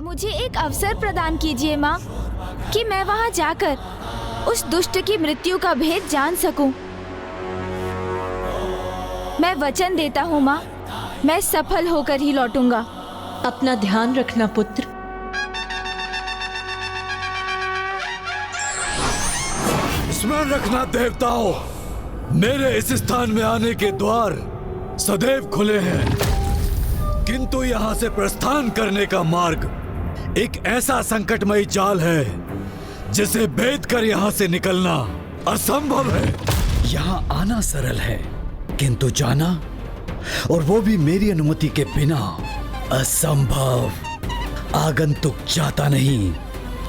मुझे एक अवसर प्रदान कीजिए माँ, कि मैं वहाँ जाकर उस दुष्ट की मृत्यु का भेद जान सकूं। मैं वचन देता हूँ माँ, मैं सफल होकर ही लौटूंगा। अपना ध्यान रखना पुत्र। स्मरण रखना देवताओं, मेरे इस स्थान में आने के द्वार सदैव खुले हैं, किंतु यहाँ से प्रस्थान करने का मार्ग एक ऐसा संकटमयी जाल है जिसे भेद कर यहाँ से निकलना असंभव है। यहाँ आना सरल है, किंतु जाना, और वो भी मेरी अनुमति के बिना, असंभव। आगंतुक जाता नहीं,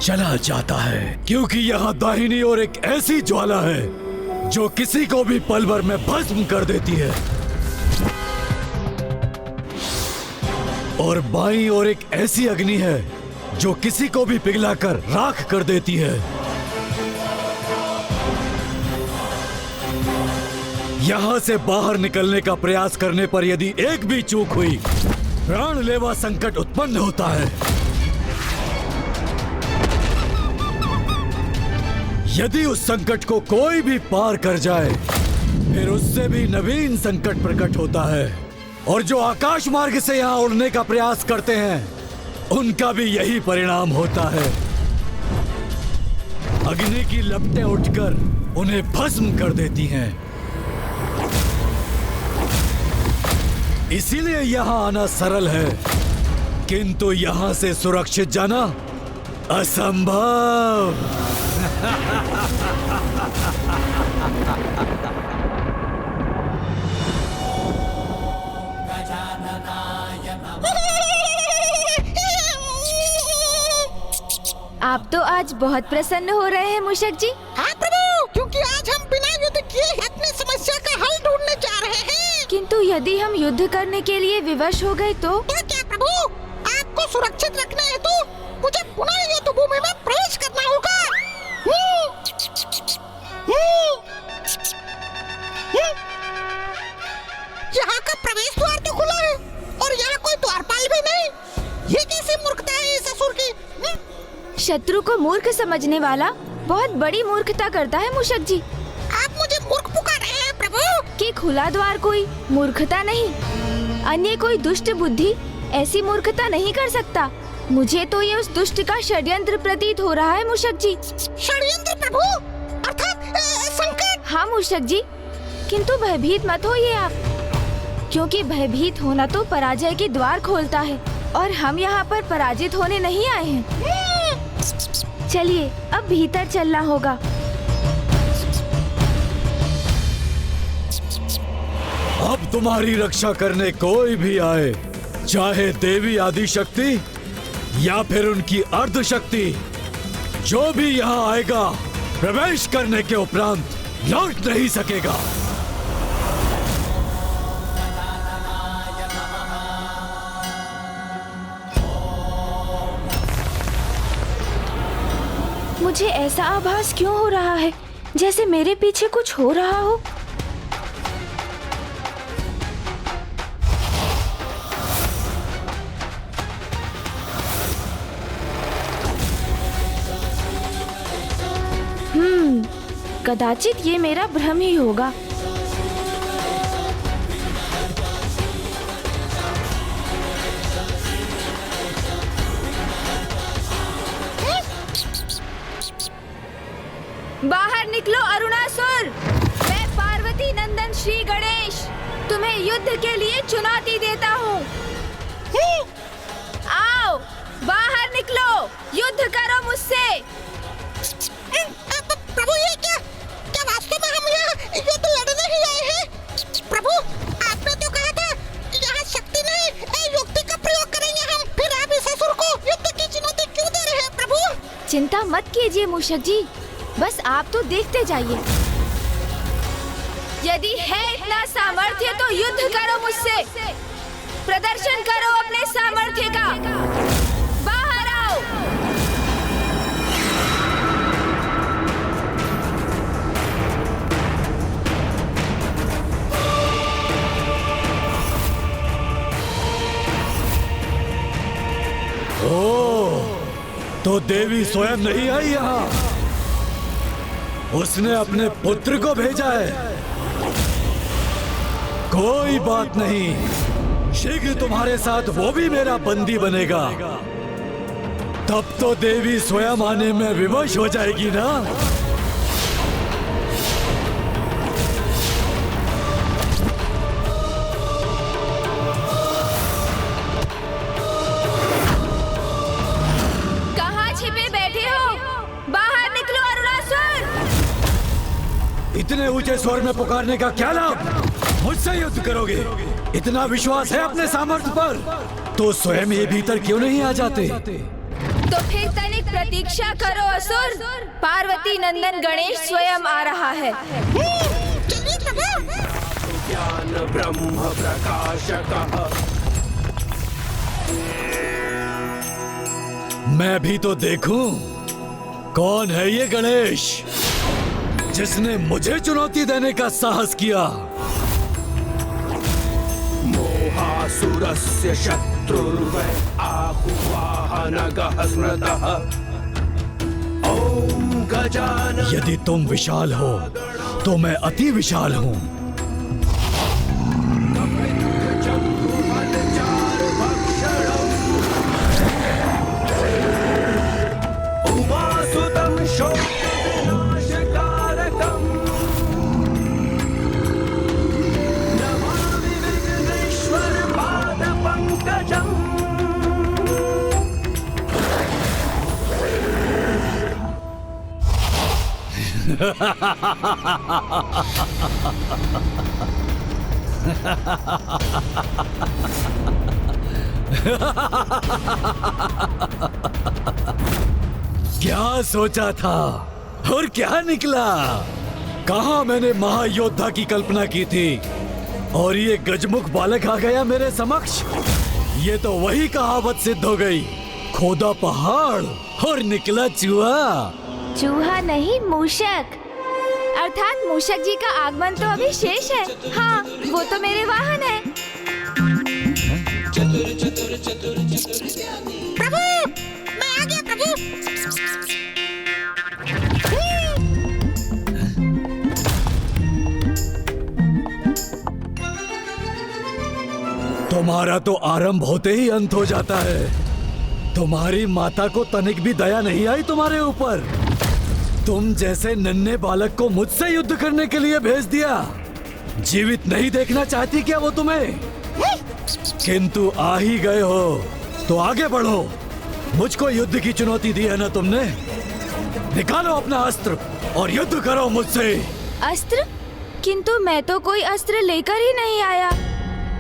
चला जाता है, क्योंकि यहाँ दाहिनी ओर एक ऐसी ज्वाला है जो किसी को भी पल भर में भस्म कर देती है, और बाईं ओर एक ऐसी अग्नि है जो किसी को भी पिघलाकर राख कर देती है। यहाँ से बाहर निकलने का प्रयास करने पर यदि एक भी चूक हुई, प्राणलेवा संकट उत्पन्न होता है। यदि उस संकट को कोई भी पार कर जाए, फिर उससे भी नवीन संकट प्रकट होता है, और जो आकाश मार्ग से यहाँ उड़ने का प्रयास करते हैं, उनका भी यही परिणाम होता है। अग्नि की लपटें उठकर उन्हें भस्म कर देती हैं। इसीलिए यहाँ आना सरल है, किंतु यहाँ से सुरक्षित जाना असंभव। आप तो आज बहुत प्रसन्न हो रहे हैं मूषक जी। हाँ प्रभु, क्योंकि आज हम बिना युद्ध किए अपनी समस्या का हल ढूंढने जा रहे हैं। किंतु यदि हम युद्ध करने के लिए विवश हो गए तो क्या प्रभु, आपको सुरक्षित रखने हेतु मुझे पुनः युद्ध भूमि में प्रवेश करना होगा। यहाँ का प्रवेश द्वार तो खुला है और यहाँ कोई द्वारपाल भी नहीं। ये कैसी मूर्खता है इस असुर की? शत्रु को मूर्ख समझने वाला बहुत बड़ी मूर्खता करता है मूषक जी। आप मुझे मूर्ख पुकार रहे हैं प्रभु? कि खुला द्वार कोई मूर्खता नहीं, अन्य कोई दुष्ट बुद्धि ऐसी मूर्खता नहीं कर सकता। मुझे तो ये उस दुष्ट का षड्यंत्र प्रतीत हो रहा है मूषक जी। षड्यंत्र प्रभु, अर्थात संकट? हाँ मूषक जी, किंतु भयभीत मत होइए आप, क्योंकि भयभीत होना तो पराजय के द्वार खोलता है, और हम यहाँ पर पराजित होने नहीं आए हैं। चलिए अब भीतर चलना होगा। अब तुम्हारी रक्षा करने कोई भी आए, चाहे देवी आदि शक्ति या फिर उनकी अर्ध शक्ति, जो भी यहाँ आएगा प्रवेश करने के उपरांत लौट नहीं सकेगा। मुझे ऐसा आभास क्यों हो रहा है जैसे मेरे पीछे कुछ हो रहा हो। कदाचित ये मेरा भ्रम ही होगा। बाहर निकलो अरुणासुर। मैं पार्वती नंदन श्री गणेश तुम्हें युद्ध के लिए चुनौती देता हूँ। आओ बाहर निकलो, युद्ध करो मुझसे। प्रभु ये क्या वास्तव में हम यहाँ युद्ध लड़ने ही आए हैं? प्रभु आपने तो कहा था यहाँ शक्ति नहीं युक्ति का प्रयोग करेंगे हम, फिर आप इस असुर को युद्ध की चुनौती क्यों दे रहे हैं प्रभु? चिंता मत कीजिए मूषक जी, बस आप तो देखते जाइए। यदि है इतना सामर्थ्य तो युद्ध करो मुझसे, प्रदर्शन करो अपने सामर्थ्य का। बाहर आओ। तो देवी स्वयं नहीं आई यहाँ, उसने अपने पुत्र को भेजा है। कोई बात नहीं, शीघ्र तुम्हारे साथ वो भी मेरा बंदी बनेगा। तब तो देवी स्वयं आने में विवश हो जाएगी ना। कहाँ छिपे बैठे हो? बाहर निकलो अरुणासुर! इतने ऊंचे स्वर में पुकारने का क्या लाभ? मुझसे युद्ध करोगे? इतना विश्वास है अपने सामर्थ्य पर तो स्वयं ये भीतर क्यों नहीं आ जाते? तो फिर तनिक प्रतीक्षा करो असुर, पार्वती नंदन गणेश स्वयं आ रहा है। चलिए प्रभु। ज्ञान ब्रह्म प्रकाशकः। मैं भी तो देखूं कौन है ये गणेश जिसने मुझे चुनौती देने का साहस किया। मोहासुरस्य शत्रुर्वै आहुवाहनगः स्मृतः। ॐ गजानन। यदि तुम विशाल हो तो मैं अति विशाल हूँ। उमासुतं शोकविनाशकारकम्। नमामि विघ्नेश्वर पादपङ्कजम्। क्या सोचा था और क्या निकला? कहाँ मैंने महायोद्धा की कल्पना की थी और ये गजमुख बालक आ गया मेरे समक्ष। ये तो वही कहावत सिद्ध हो गई, खोदा पहाड़ और निकला चूहा। चूहा नहीं, मूषक। अर्थात मूषक जी का आगमन तो अभी शेष है। हाँ, वो तो मेरे वाहन है। प्रभु मैं आ गया प्रभु। तुम्हारा तो आरंभ होते ही अंत हो जाता है। तुम्हारी माता को तनिक भी दया नहीं आई तुम्हारे ऊपर। तुम जैसे नन्हे बालक को मुझसे युद्ध करने के लिए भेज दिया। जीवित नहीं देखना चाहती क्या वो तुम्हें? किंतु आ ही गए हो तो आगे बढ़ो। मुझको युद्ध की चुनौती दी है ना तुमने। निकालो अपना अस्त्र और युद्ध करो मुझसे। अस्त्र? किंतु मैं तो कोई अस्त्र लेकर ही नहीं आया।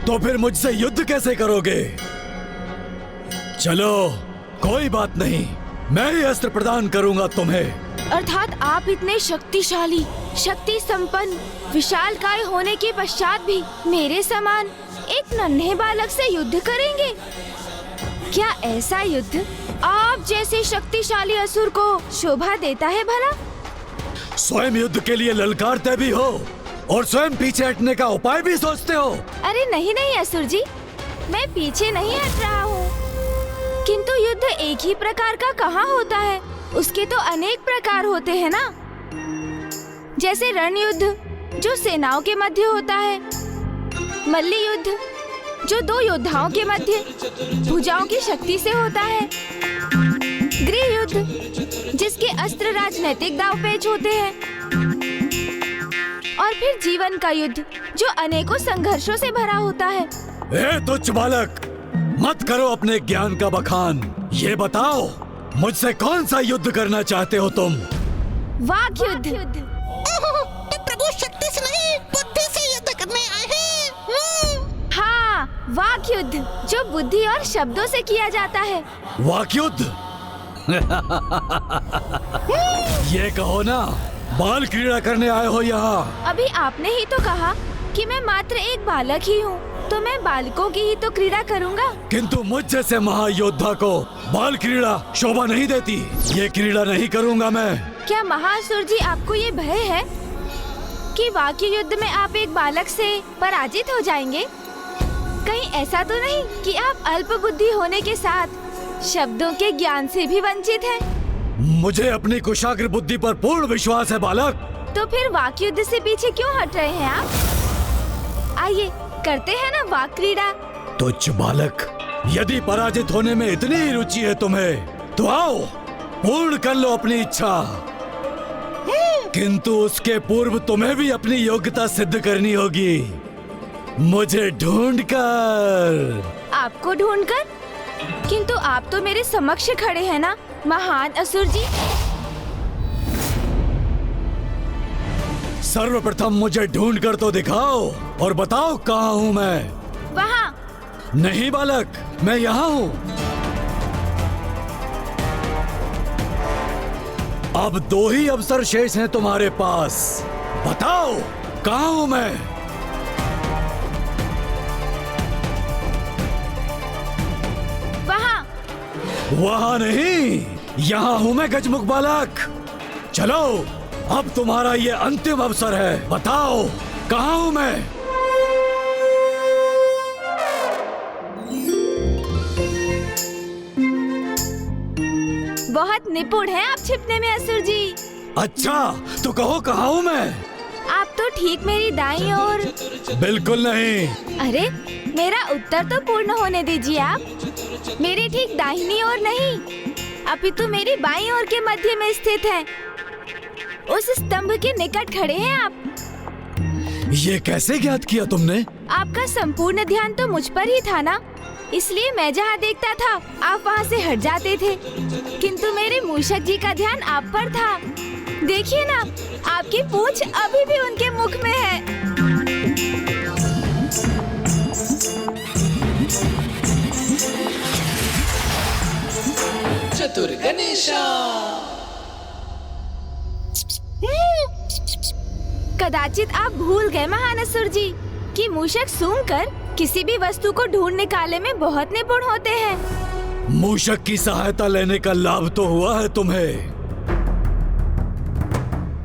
तो फिर मुझसे युद्ध कैसे करोगे? चलो कोई बात नहीं, मैं ही अस्त्र प्रदान करूंगा तुम्हें। अर्थात आप इतने शक्तिशाली, शक्ति संपन्न, विशालकाय होने के पश्चात भी मेरे समान एक नन्हे बालक से युद्ध करेंगे? क्या ऐसा युद्ध आप जैसे शक्तिशाली असुर को शोभा देता है भला? स्वयं युद्ध के लिए ललकारते भी हो और स्वयं पीछे हटने का उपाय भी सोचते हो। अरे नहीं नहीं असुर जी, मैं पीछे नहीं हट रहा हूँ। किंतु युद्ध एक ही प्रकार का कहाँ होता है? उसके तो अनेक प्रकार होते हैं ना। जैसे रण युद्ध जो सेनाओं के मध्य होता है, मल्ली युद्ध जो दो योद्धाओं के मध्य भुजाओं की शक्ति से होता है, गृह युद्ध जिसके अस्त्र राजनैतिक दांवपेच होते हैं, और फिर जीवन का युद्ध जो अनेकों संघर्षों से भरा होता है। ए तुच्छ बालक, मत करो अपने ज्ञान का बखान। ये बताओ मुझसे कौन सा युद्ध करना चाहते हो तुम? वाक युद्ध। ओह, तो प्रभु शक्ति से नहीं बुद्धि से युद्ध करने आए हैं। हाँ, वाक युद्ध जो बुद्धि और शब्दों से किया जाता है। वाक युद्ध? ये कहो ना, बाल क्रीड़ा करने आए हो यहाँ। अभी आपने ही तो कहा कि मैं मात्र एक बालक ही हूँ, तो मैं बालकों की ही तो क्रीड़ा करूँगा। किंतु मुझ जैसे महायोद्धा को बाल क्रीड़ा शोभा नहीं देती। ये क्रीड़ा नहीं करूँगा मैं। क्या महासुर जी आपको ये भय है कि वाक्य युद्ध में आप एक बालक से पराजित हो जाएंगे? कहीं ऐसा तो नहीं कि आप अल्प बुद्धि होने के साथ शब्दों के ज्ञान से भी वंचित हैं। मुझे अपनी कुशाग्र बुद्धि पर पूर्ण विश्वास है बालक। तो फिर वाक युद्ध से पीछे क्यों हट रहे हैं आप? आइए करते हैं ना वाक क्रीड़ा। तुच्छ बालक, यदि पराजित होने में इतनी ही रुचि है तुम्हें, तो आओ पूर्ण कर लो अपनी इच्छा। किंतु उसके पूर्व तुम्हें भी अपनी योग्यता सिद्ध करनी होगी, मुझे ढूंढकर। आपको ढूंढकर? किंतु आप तो मेरे समक्ष खड़े हैं ना महान असुर जी। सर्वप्रथम मुझे ढूंढकर तो दिखाओ और बताओ कहाँ हूँ मैं। वहाँ। नहीं बालक, मैं यहाँ हूँ। अब 2 ही अवसर शेष हैं तुम्हारे पास, बताओ कहाँ हूँ मैं। वहाँ। वहाँ नहीं, यहाँ हूँ मैं गजमुख बालक। चलो अब तुम्हारा ये अंतिम अवसर है, बताओ कहाँ हूँ मैं। बहुत निपुण हैं आप छिपने में असुर जी। अच्छा तो कहो कहाँ हूँ मैं। आप तो ठीक मेरी दाईं ओर। बिल्कुल नहीं। अरे मेरा उत्तर तो पूर्ण होने दीजिए आप। मेरी ठीक दाहिनी ओर नहीं, अपितु मेरी बाईं ओर के मध्य में स्थित है। उस स्तंभ के निकट खड़े हैं आप। ये कैसे ज्ञात किया तुमने? आपका संपूर्ण ध्यान तो मुझ पर ही था ना, इसलिए मैं जहाँ देखता था आप वहाँ से हट जाते थे। किंतु मेरे मूषक जी का ध्यान आप पर था। देखिए ना, आपकी पूंछ अभी भी उनके मुख में है। चतुर गणेशा। कदाचित आप भूल गए महान असुर जी कि मूषक सूंघकर किसी भी वस्तु को ढूंढ निकालने में बहुत निपुण होते हैं। मूषक की सहायता लेने का लाभ तो हुआ है तुम्हें,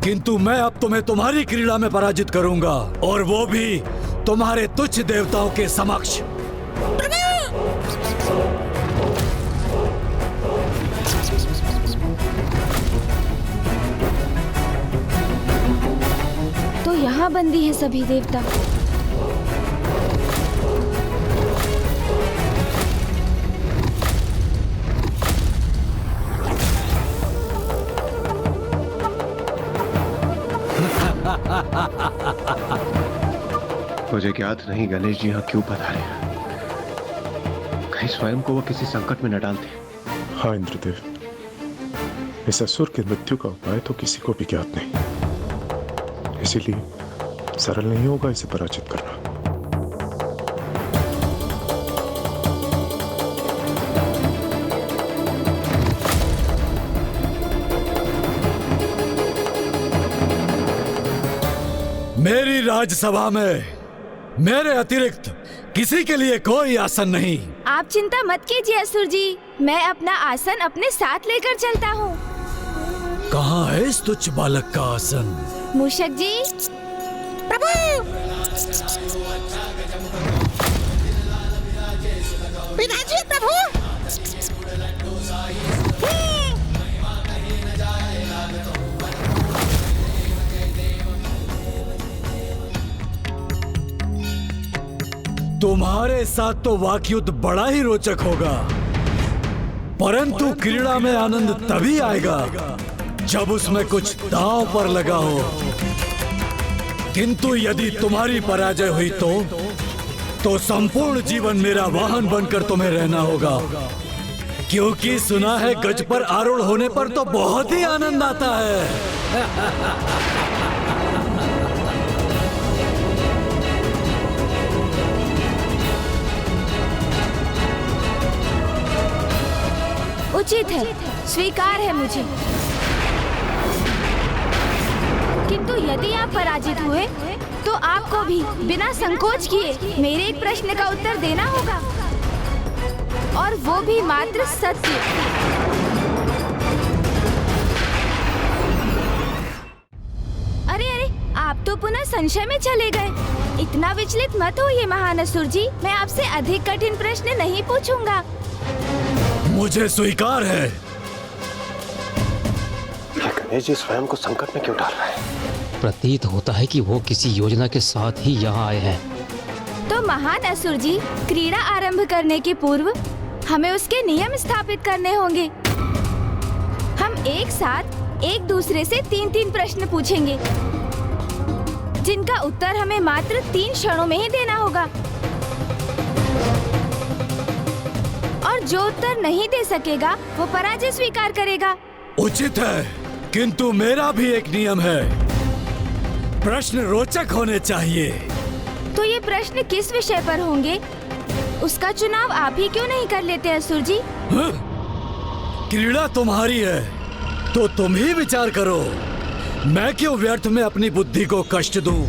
किंतु मैं अब तुम्हें तुम्हारी क्रीड़ा में पराजित करूंगा, और वो भी तुम्हारे तुच्छ देवताओं के समक्ष। तो यहाँ बंदी है सभी देवता। मुझे ज्ञात नहीं गणेश जी यहाँ क्यों पधारे। कहीं स्वयं को वो किसी संकट में न डालते। हाँ इंद्रदेव, इस असुर की मृत्यु का उपाय तो किसी को भी ज्ञात नहीं, इसीलिए सरल नहीं होगा इसे पराजित करना। मेरी राजसभा में मेरे अतिरिक्त किसी के लिए कोई आसन नहीं। आप चिंता मत कीजिए असुर जी, मैं अपना आसन अपने साथ लेकर चलता हूँ। कहाँ है इस तुच्छ बालक का आसन? मूषक जी। प्रभु। विराजिए प्रभु। तुम्हारे साथ तो वाकयुद्ध बड़ा ही रोचक होगा, परंतु क्रीड़ा में आनंद तभी आएगा जब उसमें कुछ दांव पर लगा हो। किंतु यदि तुम्हारी पराजय हुई तो संपूर्ण जीवन मेरा वाहन बनकर तुम्हें रहना होगा, क्योंकि सुना है गज पर आरूढ़ होने पर तो बहुत ही आनंद आता है। उचित है, स्वीकार है मुझे। किंतु यदि आप पराजित हुए तो आपको भी बिना संकोच किए मेरे एक प्रश्न का उत्तर देना होगा, और वो भी मात्र सत्य। अरे अरे, आप तो पुनः संशय में चले गए। इतना विचलित मत होइए महान असुर जी, मैं आपसे अधिक कठिन प्रश्न नहीं पूछूंगा। मुझे स्वीकार है। ये गणेश जी स्वयं को संकट में क्यों डाल रहे हैं? प्रतीत होता है कि वो किसी योजना के साथ ही यहाँ आए हैं। तो महान असुर जी, क्रीड़ा आरंभ करने के पूर्व हमें उसके नियम स्थापित करने होंगे। हम एक साथ एक दूसरे से 3-3 प्रश्न पूछेंगे, जिनका उत्तर हमें मात्र 3 क्षणों में ही देना होगा। और जो उत्तर नहीं दे सकेगा वो पराजय स्वीकार करेगा। उचित है, किंतु मेरा भी एक नियम है, प्रश्न रोचक होने चाहिए। तो ये प्रश्न किस विषय पर होंगे, उसका चुनाव आप ही क्यों नहीं कर लेते असुर जी? हाँ? क्रीड़ा तुम्हारी है तो तुम ही विचार करो। मैं क्यों व्यर्थ में अपनी बुद्धि को कष्ट दूं?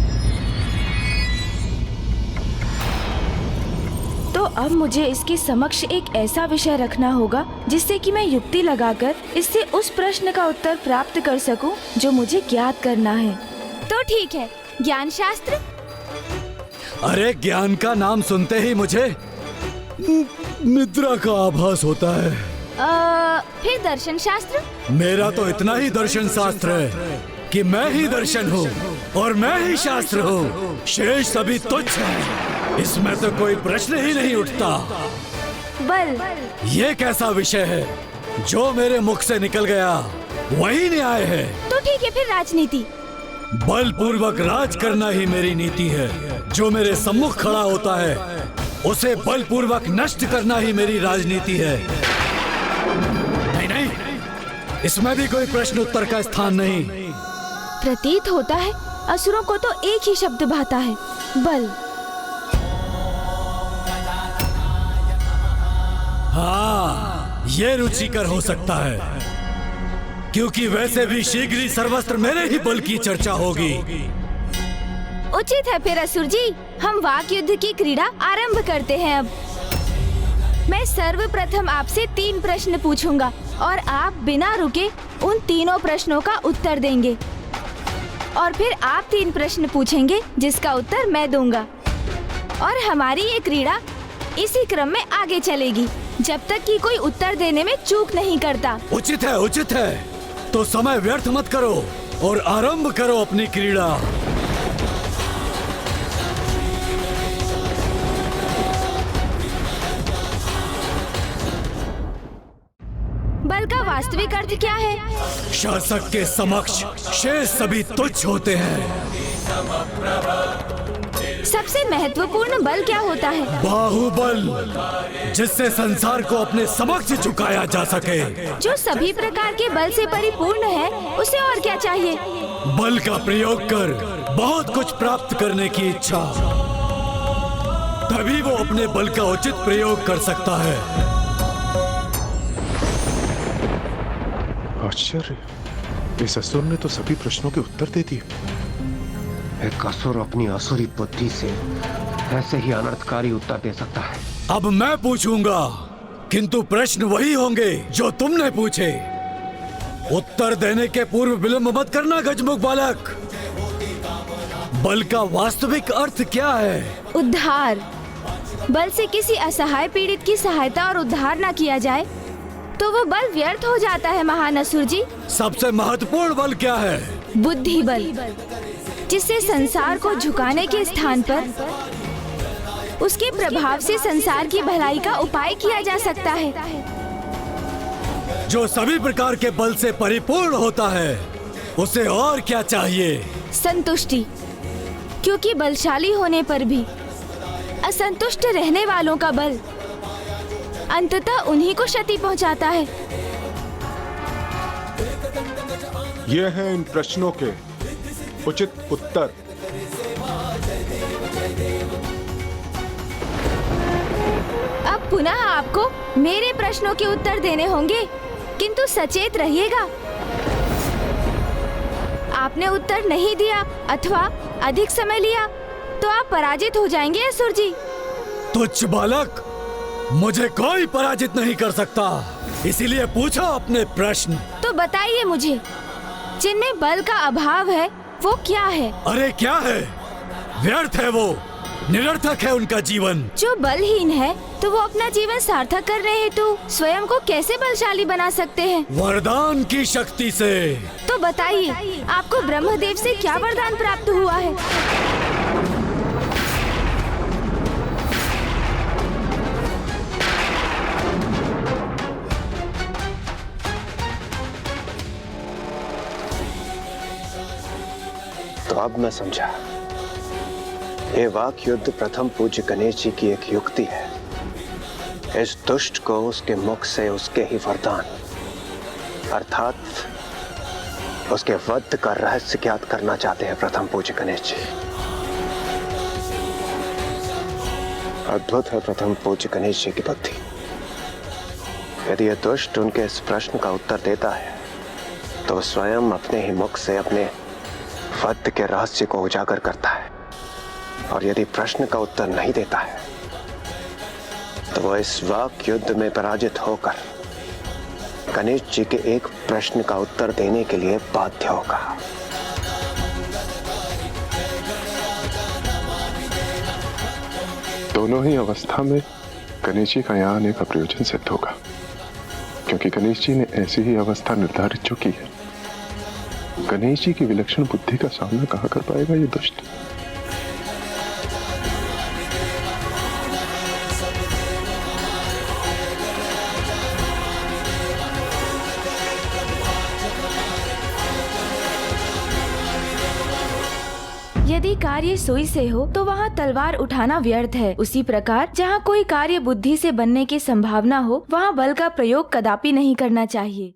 तो अब मुझे इसके समक्ष एक ऐसा विषय रखना होगा जिससे कि मैं युक्ति लगाकर इससे उस प्रश्न का उत्तर प्राप्त कर सकूं जो मुझे ज्ञात करना है। तो ठीक है, ज्ञान शास्त्र। अरे ज्ञान का नाम सुनते ही मुझे निद्रा का आभास होता है। फिर दर्शन शास्त्र। मेरा तो इतना ही दर्शन शास्त्र है कि मैं ही दर्शन हूँ और मैं ही शास्त्र हूँ। शेष सभी तुच्छ है, इसमें तो कोई प्रश्न ही नहीं उठता। बल। ये कैसा विषय है, जो मेरे मुख से निकल गया वही न्याय है। तो ठीक है, फिर राजनीति। बल पूर्वक राज करना ही मेरी नीति है। जो मेरे सम्मुख खड़ा होता है उसे बल पूर्वक नष्ट करना ही मेरी राजनीति है। नहीं नहीं, इसमें भी कोई प्रश्न उत्तर का स्थान नहीं। प्रतीत होता है असुरों को तो एक ही शब्द भाता है, बल। हाँ, ये रुचिकर हो सकता है, क्योंकि वैसे भी शीघ्र ही सर्वस्त्र मेरे ही बल की चर्चा होगी। उचित है फिर असुर जी, हम वाक युद्ध की क्रीड़ा आरंभ करते हैं। अब मैं सर्वप्रथम आपसे 3 प्रश्न पूछूंगा और आप बिना रुके उन तीनों प्रश्नों का उत्तर देंगे। और फिर आप 3 प्रश्न पूछेंगे जिसका उत्तर मैं दूंगा। और हमारी ये क्रीड़ा इसी क्रम में आगे चलेगी जब तक कि कोई उत्तर देने में चूक नहीं करता। उचित है, उचित है। तो समय व्यर्थ मत करो और आरंभ करो अपनी क्रीड़ा। बल का वास्तविक अर्थ क्या है? शासक के समक्ष शेष सभी तुच्छ होते हैं। सबसे महत्वपूर्ण बल क्या होता है? बाहुबल, जिससे संसार को अपने समक्ष झुकाया जा सके। जो सभी प्रकार के बल से परिपूर्ण है, उसे और क्या चाहिए? बल का प्रयोग कर बहुत कुछ प्राप्त करने की इच्छा, तभी वो अपने बल का उचित प्रयोग कर सकता है। आश्चर्य, इस असुर ने तो सभी प्रश्नों के उत्तर दे दिए। एक असुर अपनी असुरी बुद्धि से ऐसे ही अनर्थकारी उत्तर दे सकता है। अब मैं पूछूंगा, किंतु प्रश्न वही होंगे जो तुमने पूछे। उत्तर देने के पूर्व विलंब मत करना गजमुख बालक। बल का वास्तविक अर्थ क्या है? उद्धार। बल से किसी असहाय पीड़ित की सहायता और उद्धार न किया जाए तो वो बल व्यर्थ हो जाता है महान असुर जी। सबसे महत्वपूर्ण बल क्या है? बुद्धि बल, जिससे संसार को झुकाने के स्थान पर उसके प्रभाव से संसार की भलाई का उपाय किया जा सकता है। जो सभी प्रकार के बल से परिपूर्ण होता है, उसे और क्या चाहिए? संतुष्टि, क्योंकि बलशाली होने पर भी असंतुष्ट रहने वालों का बल अंततः उन्हीं को क्षति पहुंचाता है। ये हैं इन प्रश्नों के उचित उत्तर। अब पुनः आपको मेरे प्रश्नों के उत्तर देने होंगे, किंतु सचेत रहिएगा। आपने उत्तर नहीं दिया अथवा अधिक समय लिया तो आप पराजित हो जाएंगे असुर जी। तुच्छ बालक, मुझे कोई पराजित नहीं कर सकता, इसीलिए पूछो अपने प्रश्न। तो बताइए मुझे, जिनमें बल का अभाव है वो क्या है? अरे क्या है? व्यर्थ है वो। निरर्थक है उनका जीवन। जो बलहीन है तो वो अपना जीवन सार्थक करने हेतु स्वयं को कैसे बलशाली बना सकते हैं? वरदान की शक्ति से। तो बताइए, आपको ब्रह्मदेव से क्या वरदान प्राप्त हुआ है? तो अब मैं समझा, ये वाक युद्ध प्रथम पूज्य गणेश जी की एक युक्ति है। इस दुष्ट को उसके मुख से उसके ही वरदान अर्थात उसके वध का रहस्य ज्ञात करना चाहते हैं प्रथम पूज्य गणेश जी। अद्भुत है प्रथम पूज्य गणेश जी की बुद्धि। यदि यह दुष्ट उनके इस प्रश्न का उत्तर देता है तो स्वयं अपने ही मुख से अपने वध के रहस्य को उजागर करता है, और यदि प्रश्न का उत्तर नहीं देता है तो वह इस वाक युद्ध में पराजित होकर गणेश जी के एक प्रश्न का उत्तर देने के लिए बाध्य होगा। दोनों ही अवस्था में गणेश जी का यहाँ आने का प्रयोजन सिद्ध होगा, क्योंकि गणेश जी ने ऐसी ही अवस्था निर्धारित जो की है। गणेश जी की विलक्षण बुद्धि का सामना कहाँ कर पाएगा ये दुष्ट? यदि कार्य सुई से हो तो वहाँ तलवार उठाना व्यर्थ है। उसी प्रकार जहाँ कोई कार्य बुद्धि से बनने की संभावना हो वहाँ बल का प्रयोग कदापि नहीं करना चाहिए।